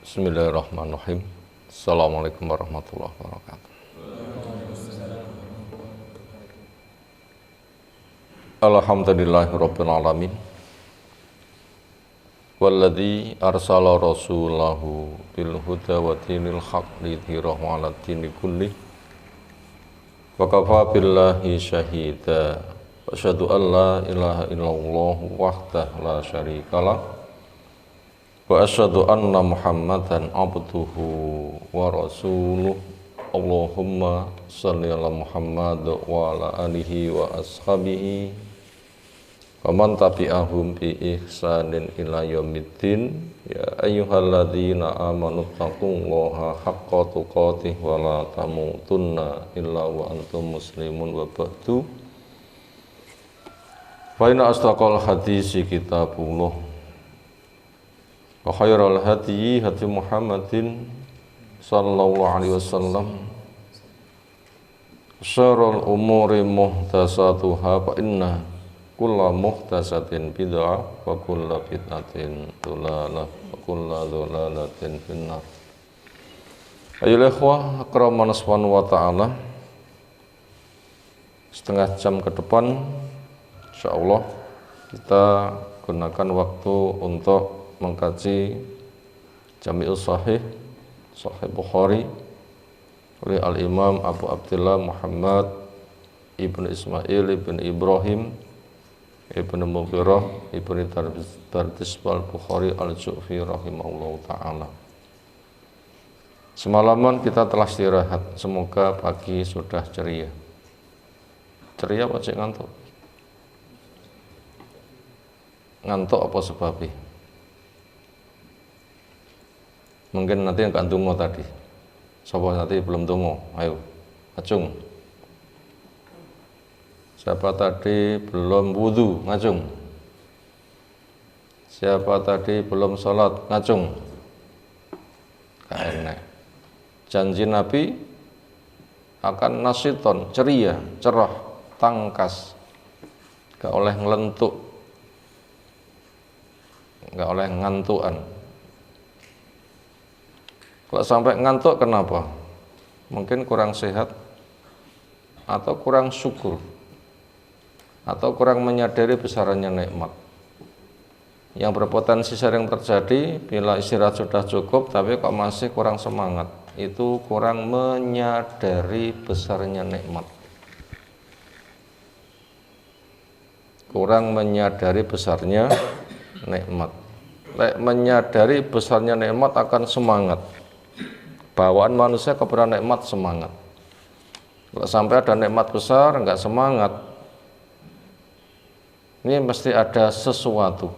Bismillahirrahmanirrahim. Assalamualaikum warahmatullahi wabarakatuh. Alhamdulillahirabbil alamin. Walladzi arsala rasulahu bil huda wa dinil haqq lidhirahu 'alad dini kullih. Wa kafa billahi syahida. Wa asyhadu an la ilaha illallah wahdahu la syarikalah. Wa asyhadu anna Muhammadan abduhu wa rasuluh. Allahumma shalli ala Muhammad wa ala alihi wa ashabihi wa man tabi'ahum bi ihsanin ila yaumiddin. Ya ayyuhalladzina amanu taqullaha haqqa tuqatih wa la tamutunna illa wa antum muslimun wa ba'du. Fa inna asdaqal hadisi kitabullah wa khairal hadyi hadi Muhammadin sallallahu alaihi wasallam. Syarrul umuri muhdatsatuha fa inna kulla muhdatsatin bid'ah wa kulla bid'atin dhalalah wa kulla dhalalatin finnar. Ayolah ikhwah akraman subhanahu wa ta'ala, setengah jam ke depan insyaallah kita gunakan waktu untuk mengkaji Jami'us Sahih Bukhari oleh Al-Imam Abu Abdullah Muhammad Ibn Ismail Ibn Ibrahim Ibn Mughirah Ibn Tardisbal Bukhari Al-Ju'fi rahimahullah ta'ala. Semalaman kita telah istirahat, semoga pagi sudah ceria. Ceria apa cek ngantuk? Ngantuk apa sebabnya? Mungkin nanti yang gak tunggu tadi. Siapa nanti belum tunggu? Ayo, ngacung. Siapa tadi belum wudu? Ngacung. Siapa tadi belum sholat? Ngacung. Gak enak. Janji Nabi akan nasiton, ceria, cerah, tangkas. Gak oleh ngelentuk. Gak oleh ngantuan. Kalau sampai ngantuk kenapa? Mungkin kurang sehat, atau kurang syukur, atau kurang menyadari besarannya nikmat. Yang berpotensi sering terjadi bila istirahat sudah cukup tapi kok masih kurang semangat, itu kurang menyadari besarnya nikmat. Kurang menyadari besarnya nikmat. Menyadari besarnya nikmat akan semangat. Bawaan manusia kepada nikmat semangat. Kalau sampai ada nikmat besar enggak semangat, ini mesti ada sesuatu.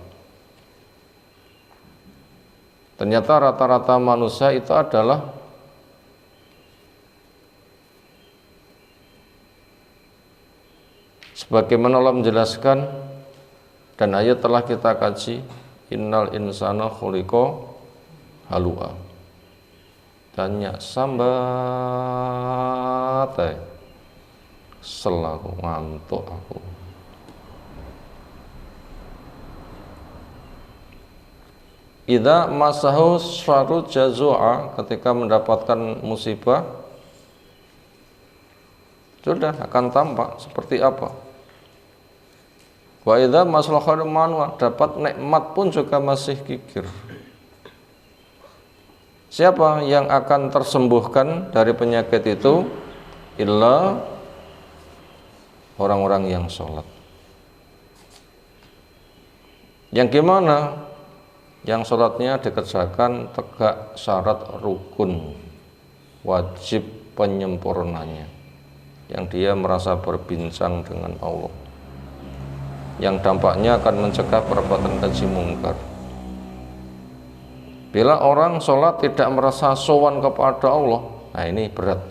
Ternyata rata-rata manusia itu adalah sebagaimana Allah menjelaskan dan ayat telah kita kaji, innal insana khuliqa halu'a. Tanya sambat selaku ngantuk aku. Idza masahu syarru jazua, ketika mendapatkan musibah sudah akan tampak seperti apa. Wa idza maslahal manwa, dapat nikmat pun juga masih kikir. Siapa yang akan tersembuhkan dari penyakit itu? Illa orang-orang yang sholat. Yang gimana? Yang sholatnya dikerjakan tegak syarat rukun, wajib penyempurnanya. Yang dia merasa berbincang dengan Allah, yang dampaknya akan mencegah perbuatan keji mungkar. Bila orang sholat tidak merasa sowan kepada Allah, nah ini berat.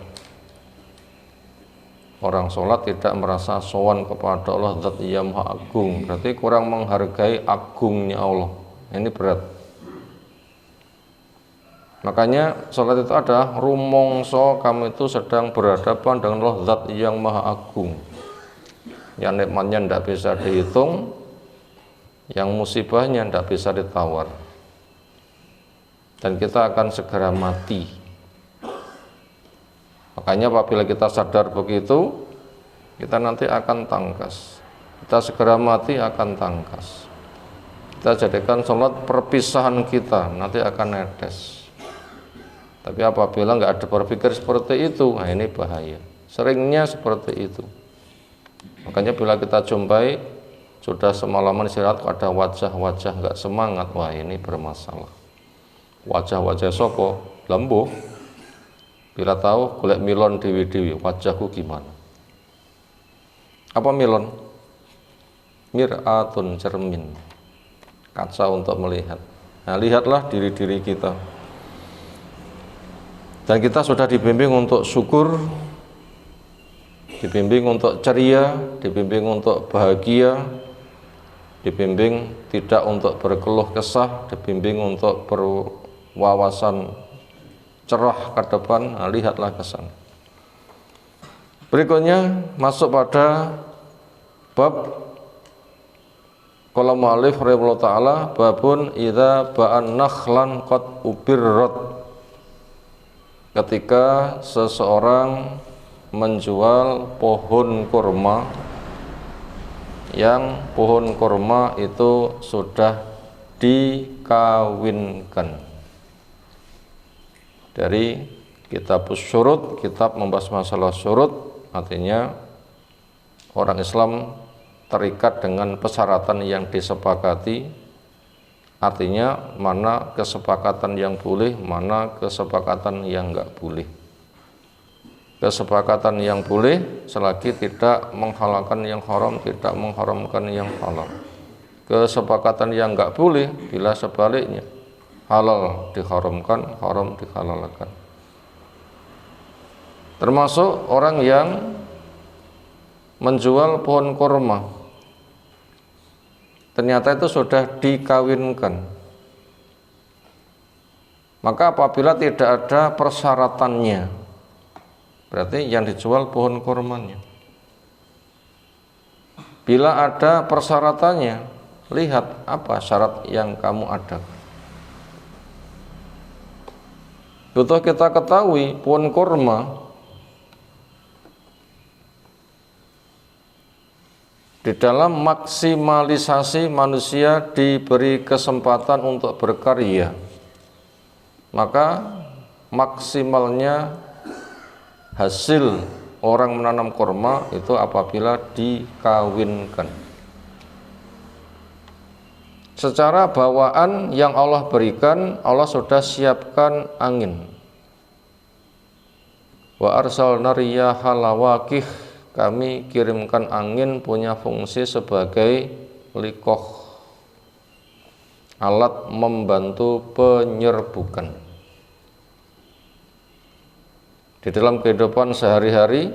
Orang sholat tidak merasa sowan kepada Allah, Zat yang Maha Agung, berarti kurang menghargai agungnya Allah. Ini berat. Makanya sholat itu ada rumongso kamu itu sedang berhadapan dengan Allah, Zat yang Maha Agung, yang nikmatnya tidak bisa dihitung, yang musibahnya tidak bisa ditawar. dan kita akan segera mati. Makanya apabila kita sadar begitu, kita nanti akan tangkas. Kita segera mati akan tangkas. Kita jadikan sholat perpisahan kita, nanti akan netes. Tapi apabila nggak ada berpikir seperti itu, nah ini bahaya. Seringnya seperti itu. Makanya bila kita jumpai sudah semalaman istirahat ada wajah-wajah nggak semangat, wah ini bermasalah. Wajah-wajah sopo lembuh. Bila tahu golek milon dewi-dewi, wajahku gimana? Apa milon? Mir'atun, cermin, kaca untuk melihat. Nah, lihatlah diri-diri kita. Dan kita sudah dibimbing untuk syukur, dibimbing untuk ceria, dibimbing untuk bahagia, dibimbing tidak untuk berkeluh kesah, dibimbing untuk berwawasan cerah ke depan. Nah, lihatlah ke sana. Berikutnya masuk pada bab qala mu'allif rahimahullah ta'ala, babun idza ba'an nakhlan qad ubirrat. Ketika seseorang menjual pohon kurma yang pohon kurma itu sudah dikawinkan. Dari kitab syurut, kitab membahas masalah syurut, artinya orang Islam terikat dengan persyaratan yang disepakati. Artinya mana kesepakatan yang boleh, mana kesepakatan yang enggak boleh. Kesepakatan yang boleh selagi tidak menghalalkan yang haram, tidak mengharamkan yang halal. Kesepakatan yang enggak boleh bila sebaliknya, halal diharamkan, haram dihalalkan. Termasuk orang yang menjual pohon kurma, ternyata itu sudah dikawinkan. Maka apabila tidak ada persyaratannya, berarti yang dijual pohon kurmanya. Bila ada persyaratannya, lihat apa syarat yang kamu adakan. Butuh kita ketahui pohon kurma di dalam maksimalisasi manusia diberi kesempatan untuk berkarya, maka maksimalnya hasil orang menanam kurma itu apabila dikawinkan. Secara bawaan yang Allah berikan, Allah sudah siapkan angin. Wa arsalna riyaha lawaqih, kami kirimkan angin punya fungsi sebagai likoh, alat membantu penyerbukan. Di dalam kehidupan sehari-hari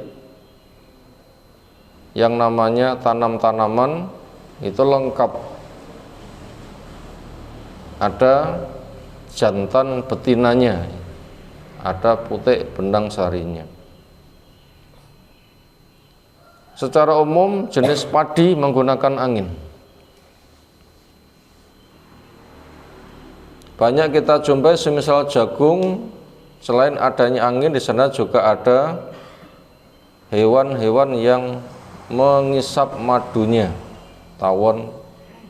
yang namanya tanam-tanaman itu lengkap. Ada jantan betinanya, ada putik benang sarinya. Secara umum jenis padi menggunakan angin. Banyak kita jumpai semisal jagung, selain adanya angin di sana juga ada hewan-hewan yang mengisap madunya, tawon,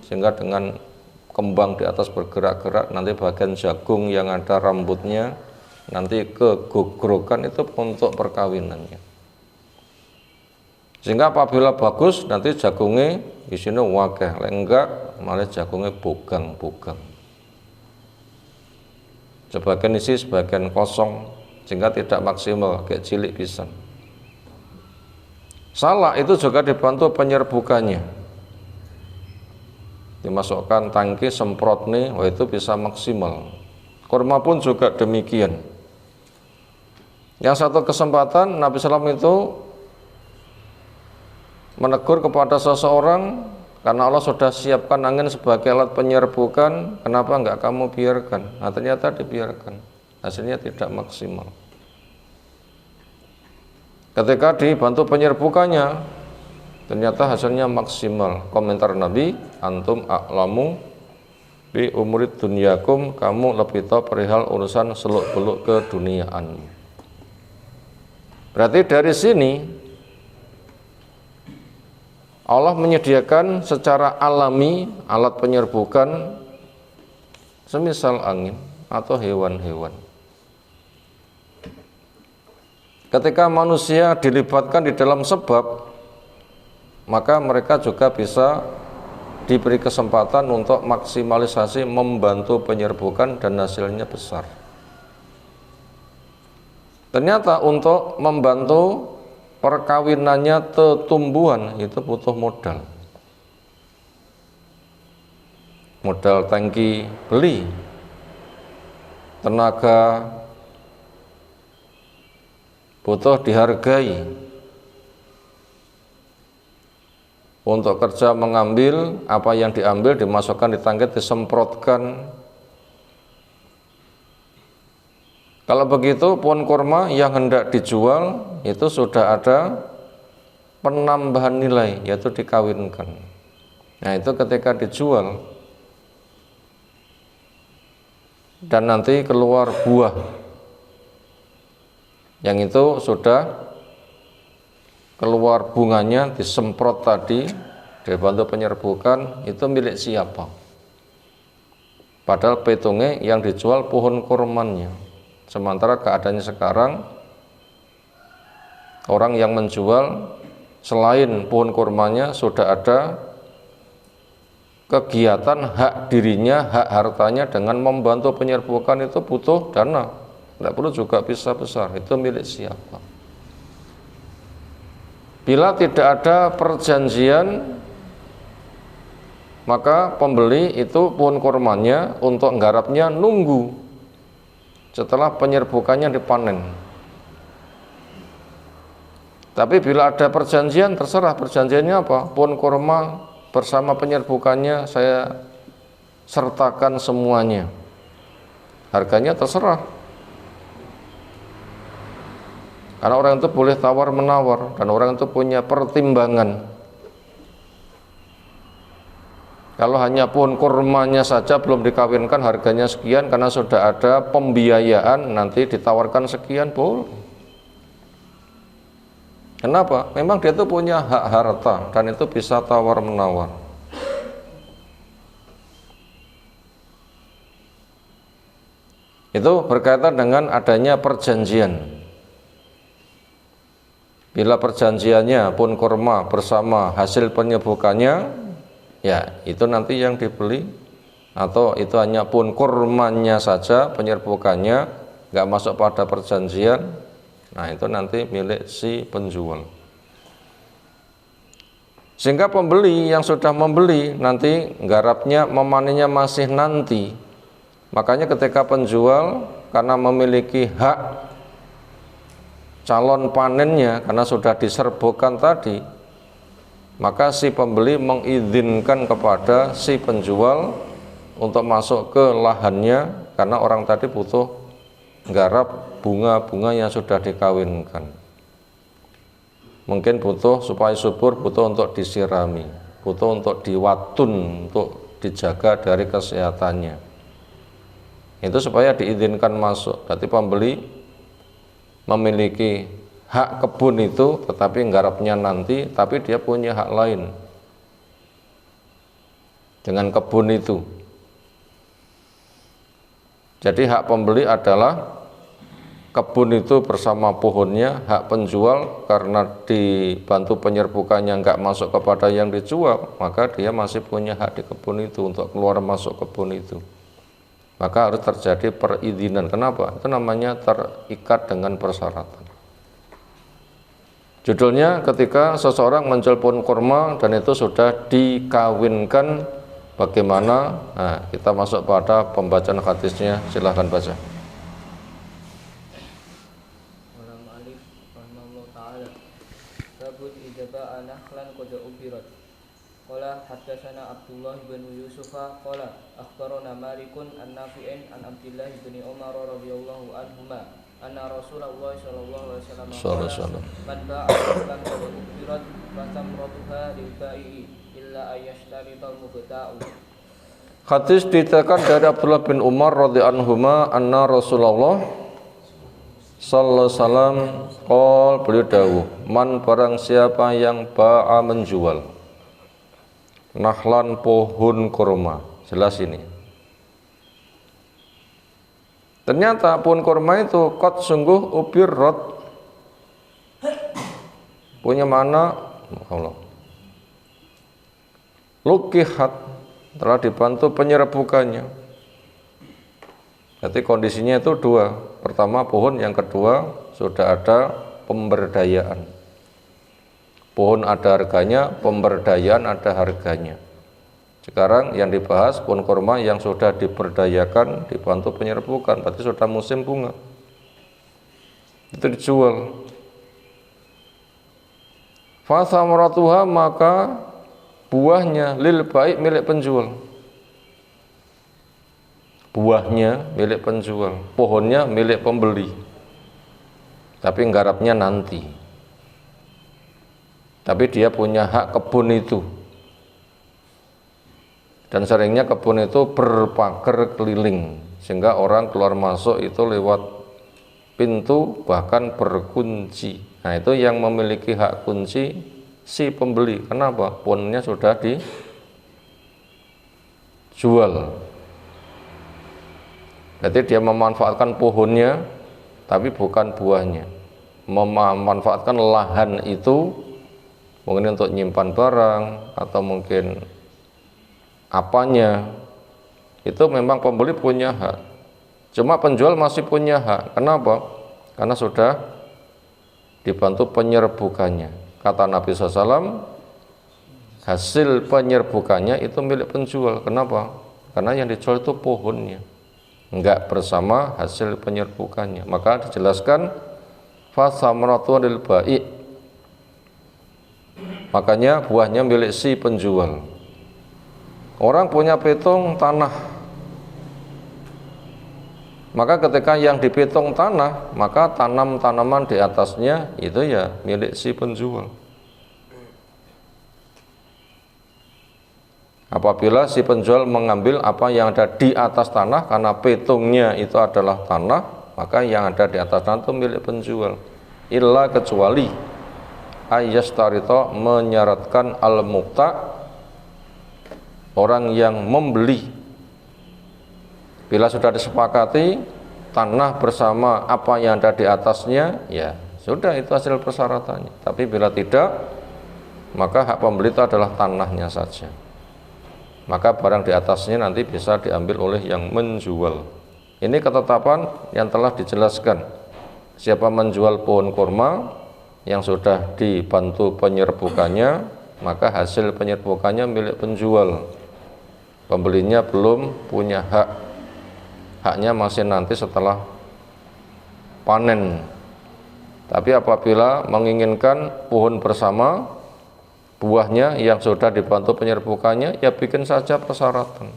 sehingga dengan kembang di atas bergerak-gerak, nanti bagian jagung yang ada rambutnya nanti kegogrokan itu untuk perkawinannya. Sehingga apabila bagus nanti jagungnya isinya wakeh, enggak malah jagungnya bogang-bogang. Sebagian isi, sebagian kosong, sehingga tidak maksimal, kayak cilik pisan. Salah itu juga dibantu penyerbukannya. Dimasukkan tangki, semprot nih, wah itu bisa maksimal. Kurma pun juga demikian. Yang satu kesempatan Nabi SAW itu menegur kepada seseorang, karena Allah sudah siapkan angin sebagai alat penyerbukan, kenapa enggak kamu biarkan? Nah, ternyata dibiarkan, hasilnya tidak maksimal. Ketika dibantu penyerbukannya, ternyata hasilnya maksimal. Komentar Nabi, antum a'lamu bi umurid dunyakum, kamu lebih tahu perihal urusan seluk-beluk keduniaanmu. Berarti dari sini Allah menyediakan secara alami alat penyerbukan semisal angin atau hewan-hewan. Ketika manusia dilibatkan di dalam sebab, maka mereka juga bisa diberi kesempatan untuk maksimalisasi membantu penyerbukan dan hasilnya besar. Ternyata untuk membantu perkawinannya tumbuhan itu butuh modal. Modal tangki beli, tenaga, butuh dihargai. Untuk kerja mengambil, apa yang diambil dimasukkan di tangki, disemprotkan. Kalau begitu pohon kurma yang hendak dijual itu sudah ada penambahan nilai, yaitu dikawinkan. Nah itu ketika dijual dan nanti keluar buah, yang itu sudah keluar bunganya, disemprot tadi, dibantu penyerbukan, itu milik siapa? Padahal petungnya yang dijual pohon kurmanya. Sementara keadaannya sekarang, orang yang menjual selain pohon kurmanya sudah ada kegiatan hak dirinya, hak hartanya dengan membantu penyerbukan, itu butuh dana. Tidak perlu juga bisa besar, itu milik siapa? Bila tidak ada perjanjian, maka pembeli itu pohon kurmanya untuk nggarapnya nunggu setelah penyerbukannya dipanen. Tapi bila ada perjanjian, terserah perjanjiannya apa. Pohon kurma bersama penyerbukannya saya sertakan semuanya. Harganya terserah. Karena orang itu boleh tawar-menawar dan orang itu punya pertimbangan. Kalau hanya pohon kurmanya saja belum dikawinkan harganya sekian, karena sudah ada pembiayaan nanti ditawarkan sekian, boleh. Kenapa? Memang dia itu punya hak harta dan itu bisa tawar-menawar. Itu berkaitan dengan adanya perjanjian. Bila perjanjiannya pohon kurma bersama hasil penyerbukannya, ya itu nanti yang dibeli, atau itu hanya pohon kurmanya saja penyerbukannya nggak masuk pada perjanjian, nah itu nanti milik si penjual. Sehingga pembeli yang sudah membeli nanti nggarapnya, memanennya masih nanti. Makanya ketika penjual karena memiliki hak calon panennya karena sudah diserbukan tadi, maka si pembeli mengizinkan kepada si penjual untuk masuk ke lahannya, karena orang tadi butuh nggarap bunga-bunga yang sudah dikawinkan. Mungkin butuh supaya subur, butuh untuk disirami, butuh untuk diwatun, untuk dijaga dari kesehatannya. Itu supaya diizinkan masuk. Berarti pembeli memiliki hak kebun itu, tetapi nggarapnya nanti, tapi dia punya hak lain dengan kebun itu. Jadi hak pembeli adalah kebun itu bersama pohonnya, hak penjual karena dibantu penyerbukannya nggak masuk kepada yang dijual, maka dia masih punya hak di kebun itu untuk keluar masuk kebun itu. Maka harus terjadi perizinan. Kenapa? Itu namanya terikat dengan persyaratan. Judulnya ketika seseorang menjual pohon kurma dan itu sudah dikawinkan, bagaimana? Nah, kita masuk pada pembacaan hadisnya. Silahkan baca. Qala haddatsana Abdullah bin Yusuf qala akhbarana Malikun an Nafi'in an Abdullah bin Umar radhiyallahu anhuma anna Rasulullah sallallahu alaihi wasallam man ba'a lan ubirat fa tamratuha lil bai'i illa ayashtarita al-mubta'u. Hadis diterangkan dari Abdullah bin Umar radhiyallahu anhuma anna Rasulullah sallallahu alaihi wasallam qol beliau dawuh man barang siapa yang ba'a menjual nahlan pohon kurma. Jelas ini. Ternyata pohon kurma itu qad sungguh ubirrat punya makna Allah. Lukihat telah dibantu penyerbukannya. Jadi kondisinya itu dua. Pertama pohon, yang kedua sudah ada pemberdayaan. Pohon ada harganya, pemberdayaan ada harganya. Sekarang yang dibahas pohon kurma yang sudah diberdayakan, dibantu penyerbukan, berarti sudah musim bunga. Itu dijual. Fa samaratuha maka buahnya lil baik milik penjual. Buahnya milik penjual, pohonnya milik pembeli. Tapi nggarapnya nanti. Tapi dia punya hak kebun itu. Dan seringnya kebun itu berpagar keliling sehingga orang keluar masuk itu lewat pintu bahkan berkunci. Nah, itu yang memiliki hak kunci si pembeli. Kenapa? Pohonnya sudah dijual. Berarti dia memanfaatkan pohonnya tapi bukan buahnya. Memanfaatkan lahan itu mungkin untuk nyimpan barang atau mungkin apanya, itu memang pembeli punya hak. Cuma penjual masih punya hak. Kenapa? Karena sudah dibantu penyerbukannya. Kata Nabi SAW, hasil penyerbukannya itu milik penjual. Kenapa? Karena yang dijual itu pohonnya, enggak bersama hasil penyerbukannya. Maka dijelaskan fasamratu lil ba'i, makanya buahnya milik si penjual. Orang punya pitung tanah, maka ketika yang dipitung tanah, maka tanam-tanaman di atasnya itu ya milik si penjual. Apabila si penjual mengambil apa yang ada di atas tanah karena pitungnya itu adalah tanah, maka yang ada di atas tanah itu milik penjual. Illa kecuali ayyastarito menyaratkan al-muqta, orang yang membeli. Bila sudah disepakati tanah bersama apa yang ada di atasnya, ya sudah itu hasil persyaratannya. Tapi bila tidak, maka hak pembeli itu adalah tanahnya saja. Maka barang di atasnya nanti bisa diambil oleh yang menjual. Ini ketetapan yang telah dijelaskan. Siapa menjual pohon kurma yang sudah dibantu penyerbukannya, maka hasil penyerbukannya milik penjual. Pembelinya belum punya hak. Haknya masih nanti setelah panen. Tapi apabila menginginkan pohon bersama buahnya yang sudah dibantu penyerbukannya, ya bikin saja persyaratan.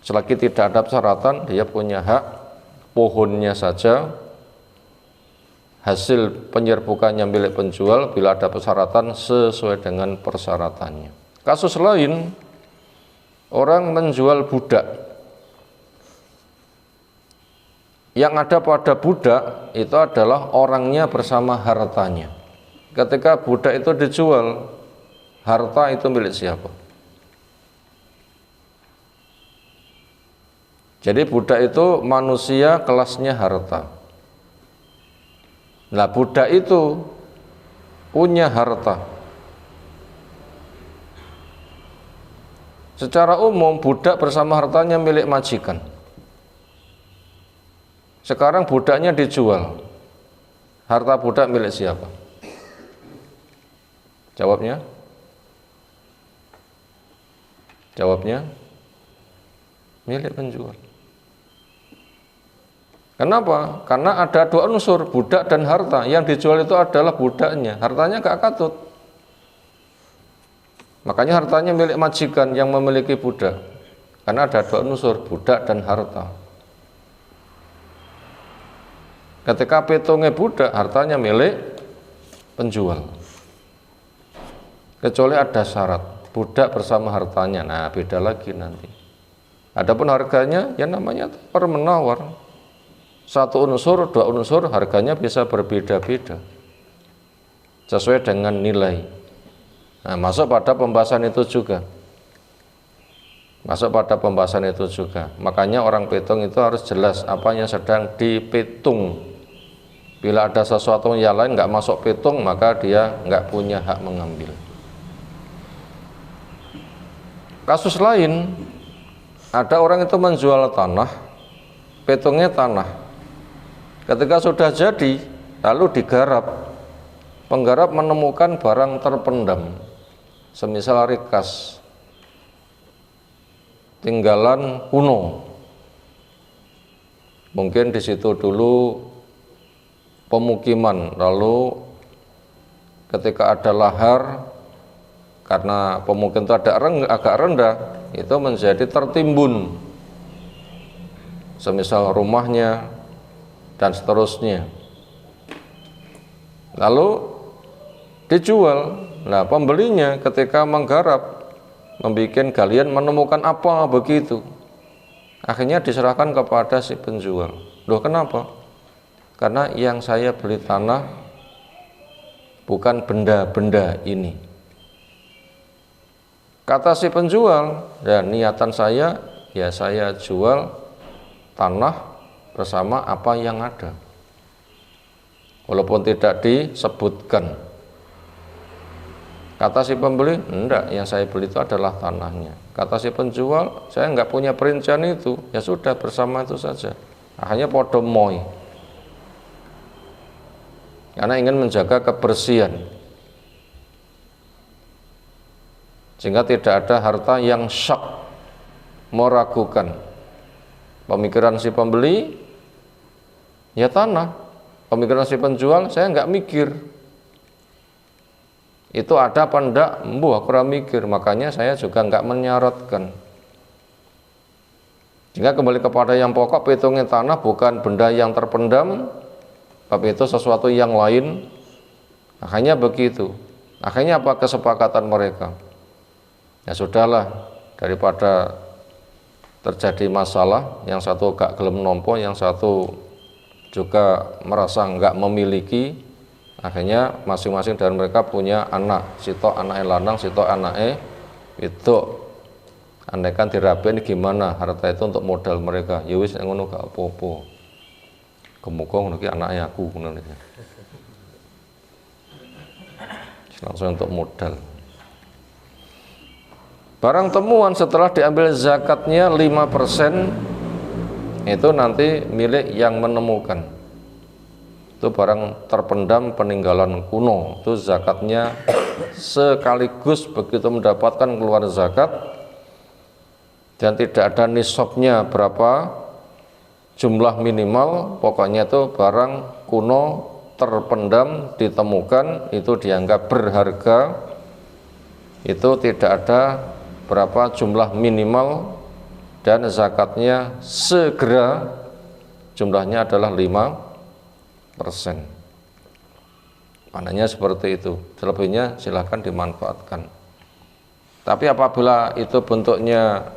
Selagi tidak ada persyaratan, dia punya hak pohonnya saja. Hasil penyerbukannya milik penjual bila ada persyaratan sesuai dengan persyaratannya. Kasus lain, orang menjual budak. Yang ada pada budak itu adalah orangnya bersama hartanya. Ketika budak itu dijual, harta itu milik siapa? Jadi budak itu manusia kelasnya harta. Nah, budak itu punya harta. Secara umum budak bersama hartanya milik majikan. Sekarang budaknya dijual. Harta budak milik siapa? Jawabnya? Jawabnya milik penjual. Kenapa? Karena ada dua unsur, budak dan harta. Yang dijual itu adalah budaknya, hartanya gak katut. Makanya hartanya milik majikan yang memiliki budak. Karena ada dua unsur, budak dan harta. Ketika pitungnya budak, hartanya milik penjual. Kecuali ada syarat, budak bersama hartanya. Nah, beda lagi nanti. Adapun harganya ya namanya tawar menawar. Satu unsur, dua unsur harganya bisa berbeda-beda sesuai dengan nilai. Nah, masuk pada pembahasan itu juga. Makanya orang petung itu harus jelas apa yang sedang dipetung. Bila ada sesuatu yang lain nggak masuk petung, maka dia nggak punya hak mengambil. Kasus lain, ada orang itu menjual tanah, petungnya tanah. Ketika sudah jadi, lalu digarap. Penggarap menemukan barang terpendam, semisal rikas, tinggalan kuno. Mungkin di situ dulu pemukiman, lalu ketika ada lahar, karena pemukiman itu agak rendah, itu menjadi tertimbun, semisal rumahnya dan seterusnya. Lalu dijual. Nah, pembelinya ketika menggarap, membuat galian, menemukan apa begitu, akhirnya diserahkan kepada si penjual. Loh, kenapa? Karena yang saya beli tanah bukan benda-benda ini. Kata si penjual, ya niatan saya, ya saya jual tanah bersama apa yang ada, walaupun tidak disebutkan. Kata si pembeli, enggak, yang saya beli itu adalah tanahnya. Kata si penjual, saya enggak punya perincian itu, ya sudah bersama itu saja. Akhirnya podo moi, karena ingin menjaga kebersihan, sehingga tidak ada harta yang syak, meragukan. Pemikiran si pembeli, ya tanah. Pemikiran si penjual, saya enggak mikir itu ada apa enggak, aku kurang mikir, makanya saya juga enggak menyaratkan. Jika kembali kepada yang pokok, petungnya tanah bukan benda yang terpendam, tapi itu sesuatu yang lain. Akhirnya begitu. Akhirnya apa kesepakatan mereka? Ya sudahlah, daripada terjadi masalah, yang satu gak gelem nompo, yang satu juga merasa enggak memiliki. Akhirnya masing-masing dari mereka punya anak, sitok anaknya lanang, sitok anaknya itu. Andaikan dirapiin gimana harta itu untuk modal mereka, ya wis ngono gak apa-apa. Kemuka ngono ki anaknya aku ngono iki. Langsung untuk modal. Barang temuan setelah diambil zakatnya 5%, itu nanti milik yang menemukan. Itu barang terpendam peninggalan kuno, itu zakatnya sekaligus begitu mendapatkan keluar zakat, dan tidak ada nisabnya berapa jumlah minimal, pokoknya itu barang kuno terpendam ditemukan, itu dianggap berharga, itu tidak ada berapa jumlah minimal, dan zakatnya segera, jumlahnya adalah 5%. Maknanya seperti itu. Selebihnya silahkan dimanfaatkan. Tapi apabila itu bentuknya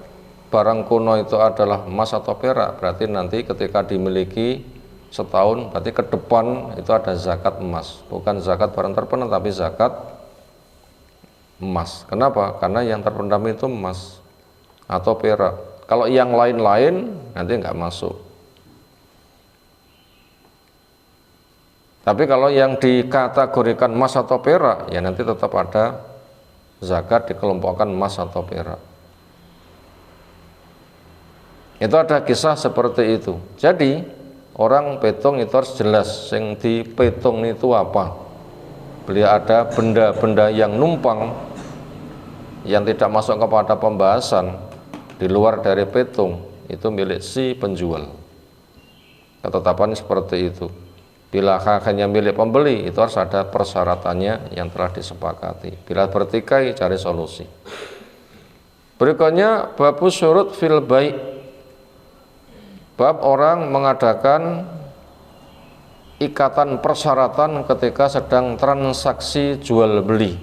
barang kuno itu adalah emas atau perak, berarti nanti ketika dimiliki setahun, berarti ke depan itu ada zakat emas, bukan zakat barang terpendam, tapi zakat emas. Kenapa? Karena yang terpendam itu emas atau perak. Kalau yang lain-lain nanti nggak masuk. Tapi kalau yang dikategorikan emas atau perak, ya nanti tetap ada zakat dikelompokkan emas atau perak. Itu ada kisah seperti itu. Jadi orang petung itu harus jelas yang dipetung itu apa. Beliau ada benda-benda yang numpang yang tidak masuk kepada pembahasan di luar dari petung, itu milik si penjual. Ketetapannya seperti itu. Bila hanya milik pembeli, itu harus ada persyaratannya yang telah disepakati. Bila bertikai, cari solusi. Berikutnya babu syurut fil bai'. Bab orang mengadakan ikatan persyaratan ketika sedang transaksi jual beli.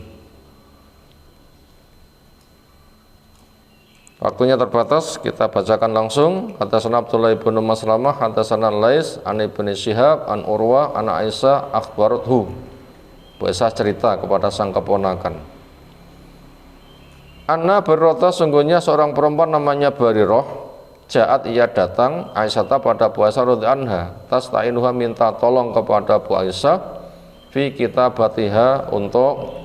Waktunya terbatas, kita bacakan langsung. Hadatsana Abdullah ibnu Maslamah, hadatsana Lais, an Ibnu Syihab, an Urwah, an Aisyah akhbarathu. Aisyah cerita kepada sang keponakan. Anna Barirah, sungguhnya seorang perempuan namanya Barirah, jaat ia datang Aisyah pada Bu Aisyah radhiyallahu anha, tastainuha minta tolong kepada Bu Aisyah fi kitabatiha untuk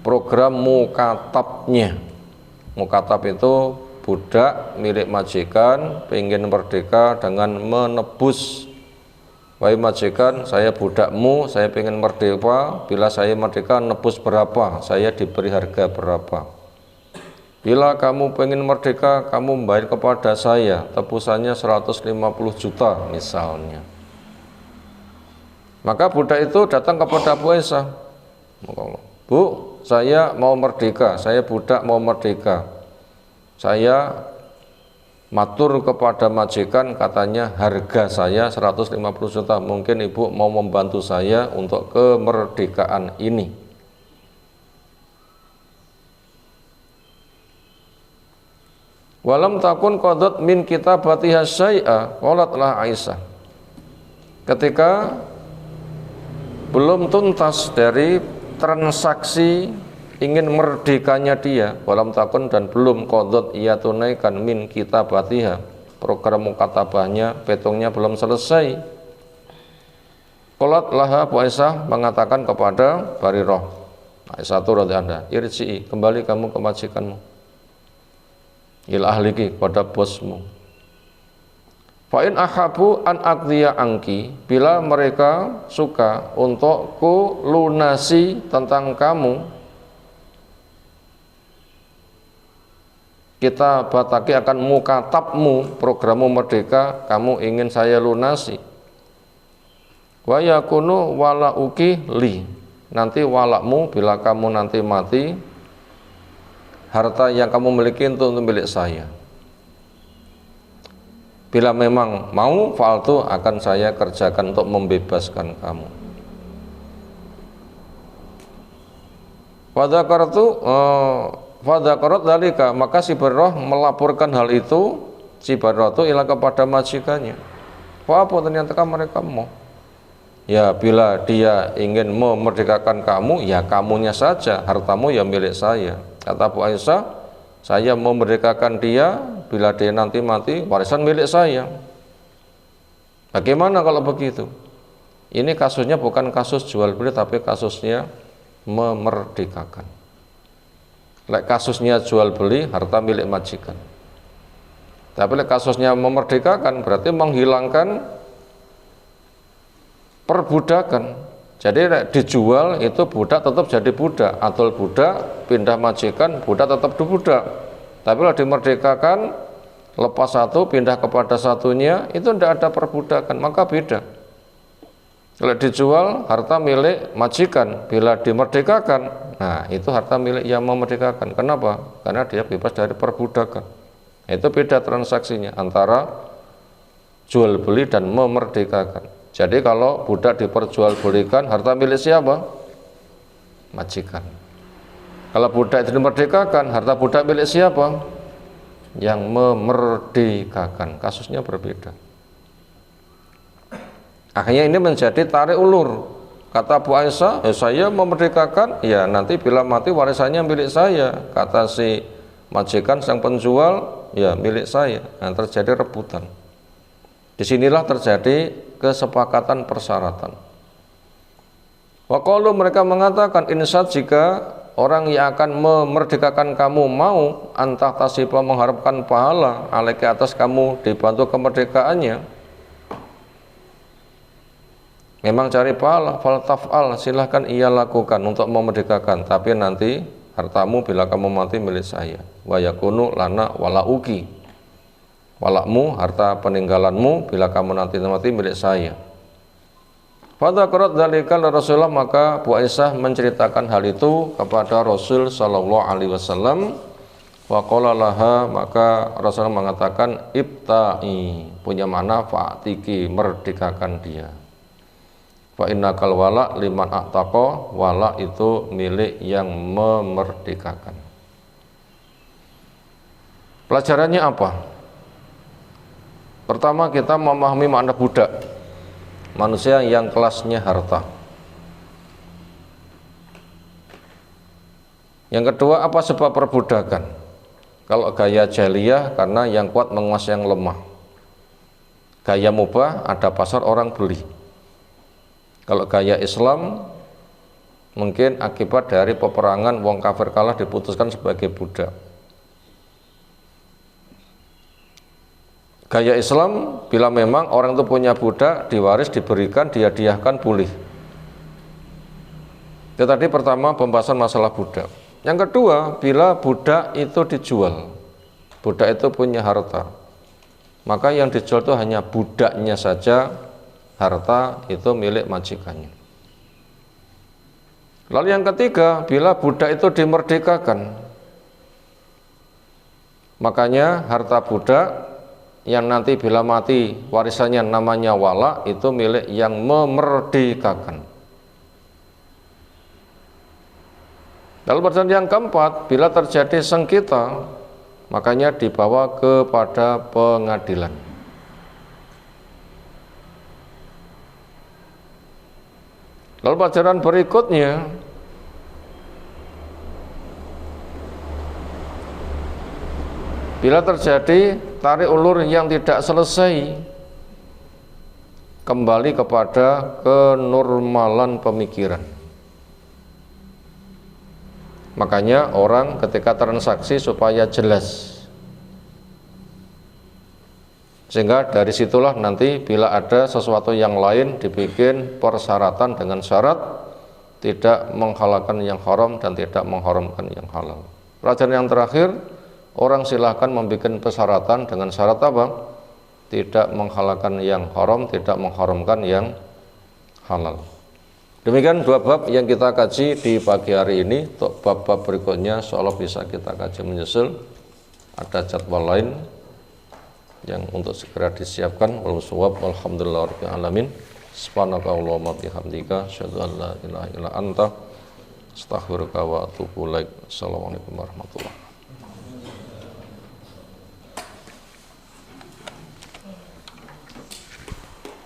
program mukatabnya. Mukatab itu budak milik majikan pengen merdeka dengan menebus. Wahai majikan, saya budakmu, saya pengen merdeka, bila saya merdeka nebus berapa, saya diberi harga berapa. Bila kamu pengen merdeka, kamu membayar kepada saya tebusannya 150 juta misalnya. Maka budak itu datang kepada Bu Aisyah. Bu, saya mau merdeka, saya budak mau merdeka. Saya matur kepada majikan, katanya harga saya 150 juta. Mungkin ibu mau membantu saya untuk kemerdekaan ini. Walam takun qadat min kitabatiha syai'a, qalatlah Aisyah. Ketika belum tuntas dari transaksi ingin merdekanya dia, walam takun dan belum qadot ia tunaikan min kitabatiha, program mukatabahnya, petungnya belum selesai. Qalat laha, Bu Aisyah mengatakan kepada Barirah, Aisyah radhiyallahu anha, irji'i, kembali kamu ke majikanmu, ila ahliki, pada bosmu. Fa in ahabu an aqdiya angki, bila mereka suka untuk ku lunasi tentang kamu, kita bataki akan mukatabmu, programmu merdeka, kamu ingin saya lunasi. Wa yakunu walauki li, nanti walakmu bila kamu nanti mati, harta yang kamu miliki untuk milik saya. Bila memang mau, faltu akan saya kerjakan untuk membebaskan kamu. Fadzakarat dzalika, maka si Barirah melaporkan hal itu, si Barirah itu ila kepada majikannya. Apa ternyata mereka mau? Ya, bila dia ingin memerdekakan kamu, ya kamunya saja, hartamu ya milik saya. Kata Bu Aisyah, saya memerdekakan dia, bila dia nanti mati, warisan milik saya. Bagaimana kalau begitu? Ini kasusnya bukan kasus jual beli, tapi kasusnya memerdekakan. Kasusnya jual beli, harta milik majikan. Tapi kasusnya memerdekakan berarti menghilangkan perbudakan. Jadi dijual itu budak tetap jadi budak, atau budak pindah majikan, budak tetap budak. Tapi kalau dimerdekakan, lepas satu pindah kepada satunya, itu tidak ada perbudakan, maka beda. Kalau dijual harta milik majikan, bila dimerdekakan, nah itu harta milik yang memerdekakan. Kenapa? Karena dia bebas dari perbudakan. Itu beda transaksinya antara jual beli dan memerdekakan. Jadi kalau budak diperjualbelikan, harta milik siapa? Majikan. Kalau budak itu dimerdekakan, harta budak milik siapa? Yang memerdekakan. Kasusnya berbeda. Akhirnya ini menjadi tarik ulur. Kata Bu Aisyah, saya memerdekakan, ya nanti bila mati warisannya milik saya. Kata si majikan sang penjual, ya milik saya. Nah, terjadi rebutan. Disinilah terjadi kesepakatan persyaratan. Waqalu, mereka mengatakan, insad, jika orang yang akan memerdekakan kamu mau, antah tasiba, mengharapkan pahala, alaiki, atas kamu dibantu kemerdekaannya, memang cari pahala, fal taf'al, silahkan ia lakukan untuk memerdekakan, tapi nanti hartamu bila kamu mati milik saya. Wa yakunu lana walauki, walakmu, harta peninggalanmu bila kamu nanti mati milik saya. Fadzakarat dzalika Rasulullah, maka Bu Aisyah menceritakan hal itu kepada Rasul sallallahu alaihi wasallam. Wa qala laha, maka Rasulullah mengatakan, ibta'i, punya makna fa'tiki, merdekakan dia. Fa innakal wala liman a'taqa, wala itu milik yang memerdekakan. Pelajarannya apa? Pertama, kita memahami makna budak, manusia yang kelasnya harta. Yang kedua, apa sebab perbudakan? Kalau gaya jahiliyah, karena yang kuat menguasai yang lemah. Gaya mubah, ada pasar orang beli. Kalau gaya Islam, mungkin akibat dari peperangan wong kafir kalah diputuskan sebagai budak. Gaya Islam, bila memang orang itu punya budak, diwaris, diberikan, dihadiahkan, boleh. Itu tadi pertama pembahasan masalah budak. Yang kedua, bila budak itu dijual, budak itu punya harta, maka yang dijual itu hanya budaknya saja, harta itu milik majikannya. Lalu yang ketiga, bila budak itu dimerdekakan, makanya harta budak yang nanti bila mati warisannya namanya wala, itu milik yang memerdekakan. Lalu pertanyaan yang keempat, bila terjadi sengketa, makanya dibawa kepada pengadilan. Lalu pelajaran berikutnya, bila terjadi tarik ulur yang tidak selesai, kembali kepada kenormalan pemikiran. Makanya orang ketika transaksi supaya jelas, sehingga dari situlah nanti bila ada sesuatu yang lain dibikin persyaratan dengan syarat tidak menghalalkan yang haram dan tidak mengharamkan yang halal. Pelajaran yang terakhir, orang silahkan membuat persyaratan dengan syarat apa? Tidak menghalalkan yang haram, tidak mengharamkan yang halal. Demikian dua bab yang kita kaji di pagi hari ini. Untuk bab-bab berikutnya insyaallah bisa kita kaji menyusul. Ada jadwal lain yang untuk segera disiapkan. Walhamdulillahirabbil alamin. Subhanakallahumma bihamdika asyhadu an la ilaha illa anta astaghfiruka wa atubu ilaik. Assalamualaikum warahmatullahi wabarakatuh.